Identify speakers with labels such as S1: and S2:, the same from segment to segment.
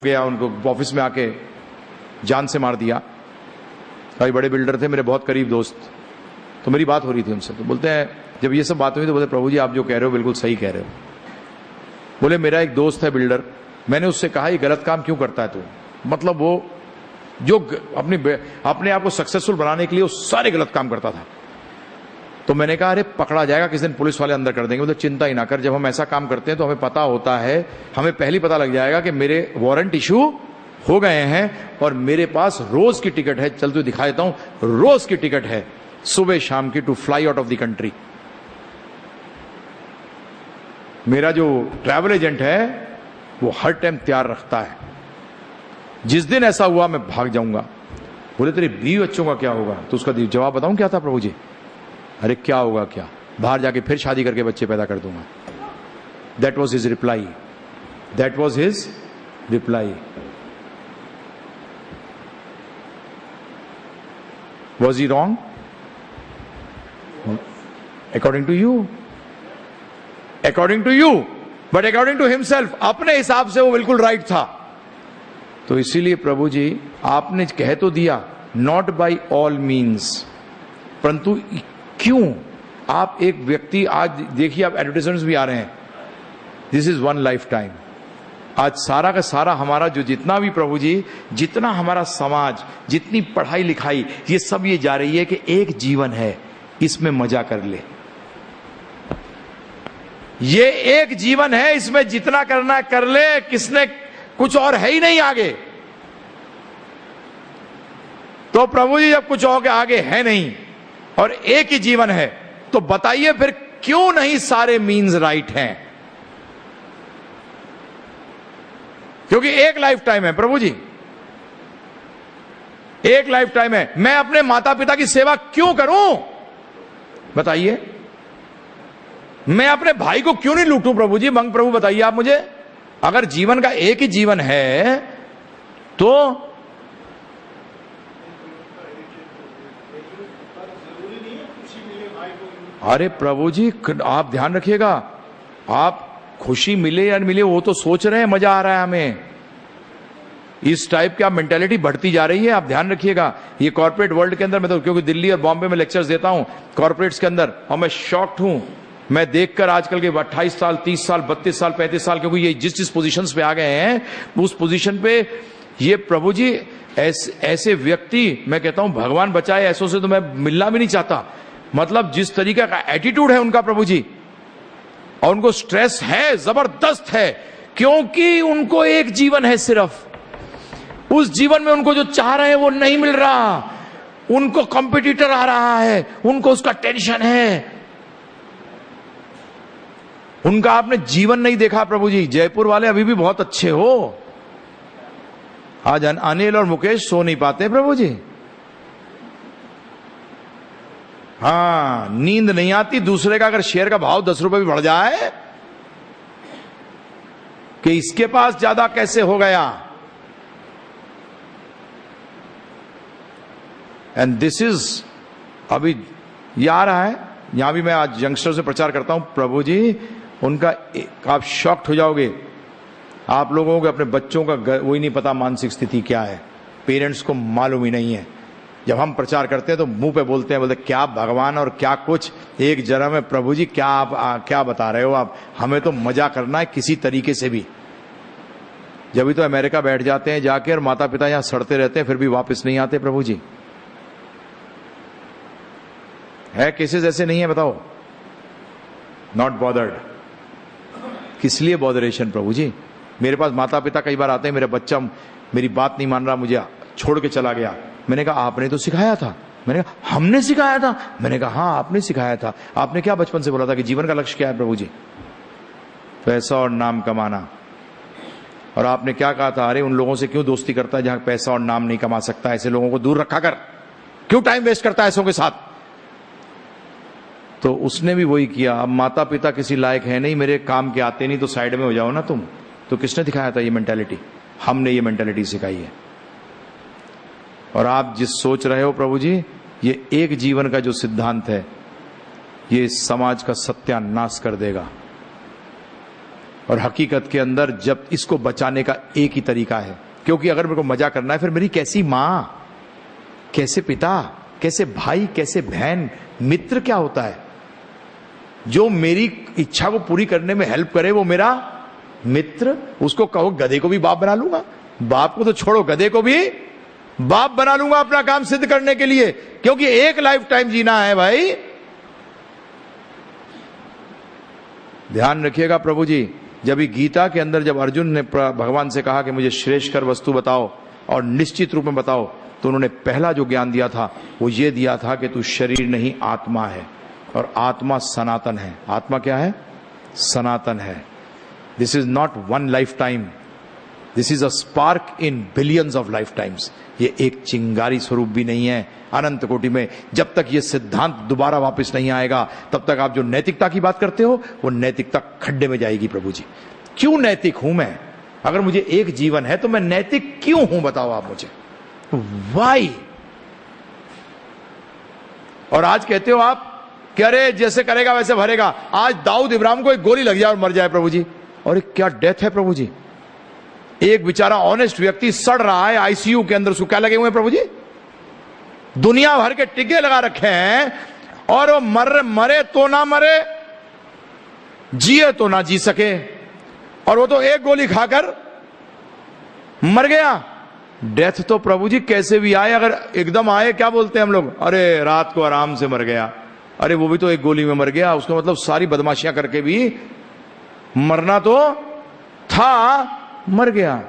S1: गया, उनको ऑफिस में आके जान से मार दिया। कई बड़े बिल्डर थे, मेरे बहुत करीब दोस्त, तो मेरी बात हो रही थी उनसे, तो बोलते हैं, जब ये सब बात हुई तो बोलते, प्रभु जी आप जो कह रहे हो बिल्कुल सही कह रहे हो। बोले मेरा एक दोस्त है बिल्डर, मैंने उससे कहा ये गलत काम क्यों करता है तू, मतलब वो जो अपने आप को सक्सेसफुल बनाने के लिए वो सारे गलत काम करता था। तो मैंने कहा अरे पकड़ा जाएगा किस दिन, पुलिस वाले अंदर कर देंगे। बोले चिंता ही ना कर, जब हम ऐसा काम करते हैं तो हमें पता होता है, हमें पहले पता लग जाएगा कि मेरे वारंट इशू हो गए हैं और मेरे पास रोज की टिकट है, चल तू दिखा देता हूं, रोज की टिकट है सुबह शाम की to fly out of the country. मेरा जो ट्रैवल एजेंट है वो हर टाइम तैयार रखता है, जिस दिन ऐसा हुआ मैं भाग जाऊंगा। बोले तेरे 20 बच्चों का क्या होगा, तो उसका जवाब बताऊं क्या था प्रभु जी, अरे क्या होगा क्या, बाहर जाके फिर शादी करके बच्चे पैदा कर दूंगा। That was his reply, that was his reply. Was he wrong according to you, according to you, but according to himself, अपने हिसाब से वो बिल्कुल राइट था। तो इसीलिए प्रभु जी आपने कह तो दिया नॉट बाई ऑल मीन्स, परंतु क्यों आप एक व्यक्ति, आज देखिए आप एडवर्टाइजमेंट्स भी आ रहे हैं, this is one life time. आज सारा का सारा हमारा जो जितना भी प्रभु जी, जितना हमारा समाज, जितनी पढ़ाई लिखाई, ये सब ये जा रही है कि एक जीवन है, इसमें मजा कर ले, ये एक जीवन है, इसमें जितना करना कर ले, किसने कुछ और है ही नहीं आगे। तो प्रभु जी जब कुछ और आगे है नहीं और एक ही जीवन है, तो बताइए फिर क्यों नहीं सारे मीन्स राइट हैं? क्योंकि एक लाइफ टाइम है प्रभु जी, एक लाइफ टाइम है। मैं अपने माता पिता की सेवा क्यों करूं बताइए? मैं अपने भाई को क्यों नहीं लूटूं प्रभु जी? मंग प्रभु बताइए आप मुझे, अगर जीवन का एक ही जीवन है तो अरे प्रभु जी आप ध्यान रखिएगा, आप खुशी मिले या मिले वो तो सोच रहे हैं, मजा आ रहा है हमें, इस टाइप की आप मेंटालिटी बढ़ती जा रही है, आप ध्यान रखिएगा। ये कॉर्पोरेट वर्ल्ड के अंदर मैं तो, क्योंकि दिल्ली और बॉम्बे में लेक्चर्स देता हूं कॉर्पोरेट्स के अंदर, और मैं शॉक्ड हूं, मैं देखकर आजकल के 28 साल 30 साल 32 साल 35 साल, क्योंकि ये जिस पोजीशंस पे आ गए हैं उस पोजीशन पे ये प्रभु जी ऐसे व्यक्ति, मैं कहता हूं भगवान बचाए, ऐसों से तो मैं मिलना भी नहीं चाहता। मतलब जिस तरीके का एटीट्यूड है उनका प्रभु जी, और उनको स्ट्रेस है, जबरदस्त है, क्योंकि उनको एक जीवन है सिर्फ, उस जीवन में उनको जो चाह रहे हैं वो नहीं मिल रहा, उनको कॉम्पिटिटर आ रहा है, उनको उसका टेंशन है, उनका आपने जीवन नहीं देखा प्रभु जी। जयपुर वाले अभी भी बहुत अच्छे हो, आज अनिल और मुकेश सो नहीं पाते प्रभु जी, हाँ नींद नहीं आती, दूसरे का अगर शेयर का भाव 10 रुपए भी बढ़ जाए कि इसके पास ज्यादा कैसे हो गया। एंड दिस इज, अभी ये आ रहा है, यहां भी मैं आज यंगस्टर से प्रचार करता हूं प्रभु जी, उनका आप शॉक्ड हो जाओगे, आप लोगों को अपने बच्चों का वही नहीं पता मानसिक स्थिति क्या है, पेरेंट्स को मालूम ही नहीं है। जब हम प्रचार करते हैं तो मुंह पे बोलते हैं, बोलते क्या भगवान और क्या कुछ एक जन्म है प्रभु जी, क्या आप क्या बता रहे हो आप, हमें तो मजा करना है किसी तरीके से भी। जब भी तो अमेरिका बैठ जाते हैं जाके, और माता पिता यहां सड़ते रहते हैं, फिर भी वापस नहीं आते प्रभु जी। है केसेस ऐसे नहीं है बताओ? नॉट बॉदर्ड, किस लिए बॉदरेशन प्रभु जी? मेरे पास माता पिता कई बार आते हैं, मेरा बच्चा मेरी बात नहीं मान रहा, मुझे छोड़ के चला गया। मैंने कहा आपने तो सिखाया था, मैंने कहा हमने सिखाया था, मैंने कहा हाँ आपने सिखाया था, आपने क्या बचपन से बोला था कि जीवन का लक्ष्य क्या है प्रभु जी? पैसा और नाम कमाना। और आपने क्या कहा था, अरे उन लोगों से क्यों दोस्ती करता है जहां पैसा और नाम नहीं कमा सकता, ऐसे लोगों को दूर रखा कर, क्यों टाइम वेस्ट करता है ऐसों के साथ? तो उसने भी वही किया। अब माता पिता किसी लायक है नहीं, मेरे काम के आते नहीं, तो साइड में हो जाओ ना तुम। तो किसने दिखाया था ये मेंटालिटी? हमने ये मेंटालिटी सिखाई है। और आप जिस सोच रहे हो प्रभु जी, ये एक जीवन का जो सिद्धांत है, ये समाज का सत्यानाश कर देगा। और हकीकत के अंदर जब इसको बचाने का एक ही तरीका है, क्योंकि अगर मेरे को मजा करना है फिर मेरी कैसी मां, कैसे पिता, कैसे भाई, कैसे बहन, मित्र क्या होता है? जो मेरी इच्छा को पूरी करने में हेल्प करे वो मेरा मित्र। उसको कहो गधे को भी बाप बना लूंगा, बाप को तो छोड़ो गधे को भी बाप बना लूंगा अपना काम सिद्ध करने के लिए, क्योंकि एक लाइफ टाइम जीना है भाई। ध्यान रखिएगा प्रभु जी, जब ये गीता के अंदर जब अर्जुन ने भगवान से कहा कि मुझे श्रेष्ठकर वस्तु बताओ और निश्चित रूप में बताओ, तो उन्होंने पहला जो ज्ञान दिया था वो ये दिया था कि तू शरीर नहीं आत्मा है, और आत्मा सनातन है। आत्मा क्या है? सनातन है। This is not one life time, this is a spark in billions of life times. ये एक चिंगारी स्वरूप भी नहीं है अनंत कोटि में। जब तक ये सिद्धांत दोबारा वापस नहीं आएगा तब तक आप जो नैतिकता की बात करते हो वो नैतिकता खड्डे में जाएगी। प्रभु जी, क्यों नैतिक हूं मैं? अगर मुझे एक जीवन है तो मैं नैतिक क्यों हूं, बताओ आप मुझे, वाई? और आज कहते हो आप कि अरे जैसे करेगा वैसे भरेगा। आज दाऊद इब्राहिम को एक गोली लग जाए और मर जाए प्रभु जी, और क्या डेथ है प्रभु जी। एक बेचारा ऑनेस्ट व्यक्ति सड़ रहा है आईसीयू के अंदर, उसको क्या लगे हुए हैं प्रभु जी? दुनिया भर के टिके लगा रखे हैं, और वो मरे तो ना मरे, जिए तो ना जी सके, और वो तो एक गोली खाकर मर गया। डेथ तो प्रभु जी कैसे भी आए, अगर एकदम आए क्या बोलते हैं हम लोग, अरे रात को आराम से मर गया। अरे वो भी तो एक गोली में मर गया, उसका मतलब सारी बदमाशियां करके भी मरना तो था, मर गया।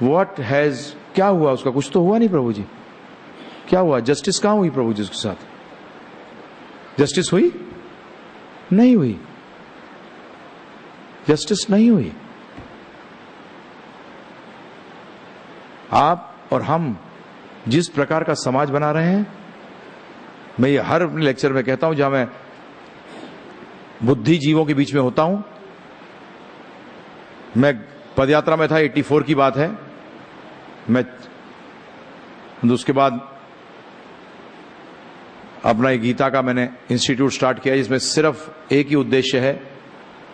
S1: What has, क्या हुआ उसका? कुछ तो हुआ नहीं प्रभु जी। क्या हुआ? जस्टिस कहां हुई प्रभु जी उसके साथ? जस्टिस हुई? नहीं हुई, जस्टिस नहीं हुई। आप और हम जिस प्रकार का समाज बना रहे हैं, मैं ये हर लेक्चर में कहता हूं, जहां मैं बुद्धिजीवों के बीच में होता हूं। मैं पदयात्रा में था, 84 की बात है। मैं उसके बाद अपना एक गीता का मैंने इंस्टीट्यूट स्टार्ट किया, जिसमें सिर्फ एक ही उद्देश्य है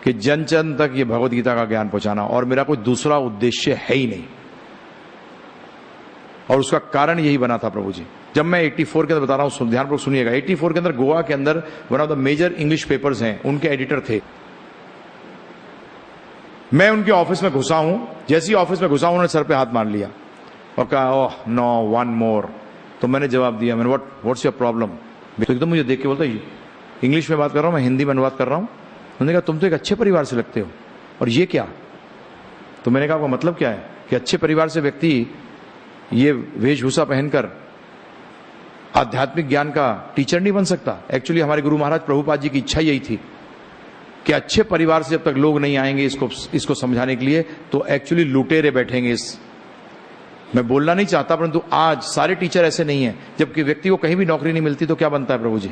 S1: कि जन जन तक ये भगवत गीता का ज्ञान पहुंचाना, और मेरा कोई दूसरा उद्देश्य है ही नहीं। और उसका कारण यही बना था प्रभु जी। जब मैं 84 के अंदर बता रहा हूं, ध्यानपूर्वक सुनिएगा। 84 के अंदर गोवा के अंदर one of the major English papers हैं, उनके एडिटर थे। मैं उनके ऑफिस में घुसा हूं, जैसे ही ऑफिस में घुसा हूं उन्होंने सर पे हाथ मार लिया और कहा ओह नो वन मोर। तो मैंने जवाब दिया, मैंने व्हाट्स योर प्रॉब्लम? तो एकदम मुझे देख के बोलता, इंग्लिश में बात कर रहा हूं, मैं हिंदी में अनुवाद कर रहा हूं। उन्होंने कहा तुम तो एक अच्छे परिवार से लगते हो, और ये क्या? तो मैंने कहा आपका मतलब क्या है? कि अच्छे परिवार से व्यक्ति ये वेशभूषा पहनकर आध्यात्मिक ज्ञान का टीचर नहीं बन सकता। एक्चुअली हमारे गुरु महाराज प्रभुपाद जी की इच्छा यही थी कि अच्छे परिवार से जब तक लोग नहीं आएंगे इसको समझाने के लिए, तो एक्चुअली लुटेरे बैठेंगे। इस मैं बोलना नहीं चाहता, परंतु आज सारे टीचर ऐसे नहीं है। जबकि व्यक्ति को कहीं भी नौकरी नहीं मिलती तो क्या बनता है प्रभु जी?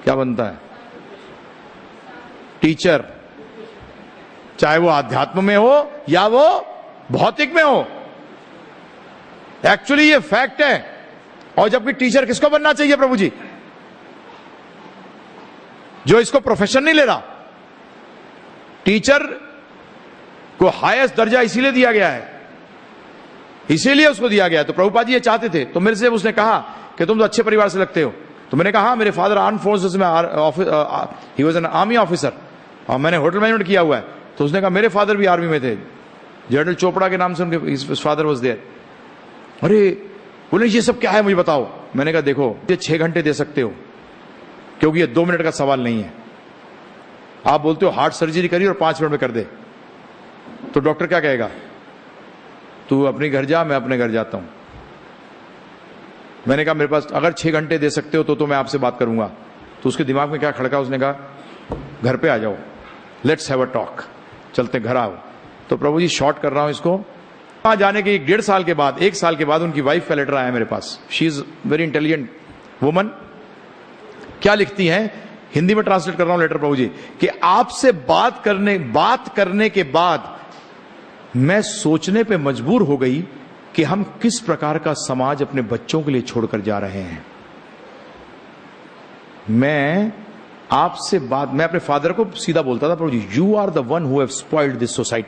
S1: क्या बनता है? टीचर, चाहे वो आध्यात्म में हो या वो भौतिक में हो। एक्चुअली ये फैक्ट है। और जबकि टीचर किसको बनना चाहिए प्रभु जी? जो इसको प्रोफेशन नहीं ले रहा। टीचर को हाईएस्ट दर्जा इसीलिए दिया गया है, इसीलिए उसको दिया गया है। तो प्रभुपाद जी ये चाहते थे। तो मेरे से उसने कहा कि तुम तो अच्छे परिवार से लगते हो। तो मैंने कहा मेरे फादर आर्म फोर्सेस में he was an army officer, और मैंने होटल मैनेजमेंट किया हुआ है। तो उसने कहा मेरे फादर भी आर्मी में थे, जनरल चोपड़ा के नाम से उनके फादर वाज देयर। अरे बोले ये सब क्या है मुझे बताओ। मैंने कहा देखो, ये 6 घंटे दे सकते हो, क्योंकि ये 2 मिनट का सवाल नहीं है। आप बोलते हो हार्ट सर्जरी करी और 5 मिनट में कर दे, तो डॉक्टर क्या कहेगा? तू अपने घर जा, मैं अपने घर जाता हूं। मैंने कहा मेरे पास अगर 6 घंटे दे सकते हो तो मैं आपसे बात करूंगा। तो उसके दिमाग में क्या खड़का, उसने कहा घर पे आ जाओ, लेट्स हैव अ टॉक, चलते घर आओ। तो प्रभु जी शॉर्ट कर रहा हूं इसको। वहां जाने के 1.5 साल के बाद, 1 साल के बाद उनकी वाइफ का लेटर आया मेरे पास। She is very intelligent woman. क्या लिखती हैं, हिंदी में ट्रांसलेट कर रहा हूं लेटर प्रभु जी, कि आपसे बात करने के बाद मैं सोचने पे मजबूर हो गई कि हम किस प्रकार का समाज अपने बच्चों के लिए छोड़कर जा रहे हैं। मैं आपसे बात, मैं अपने फादर को सीधा बोलता था, Prabhu ji, you are the one who have spoiled this society.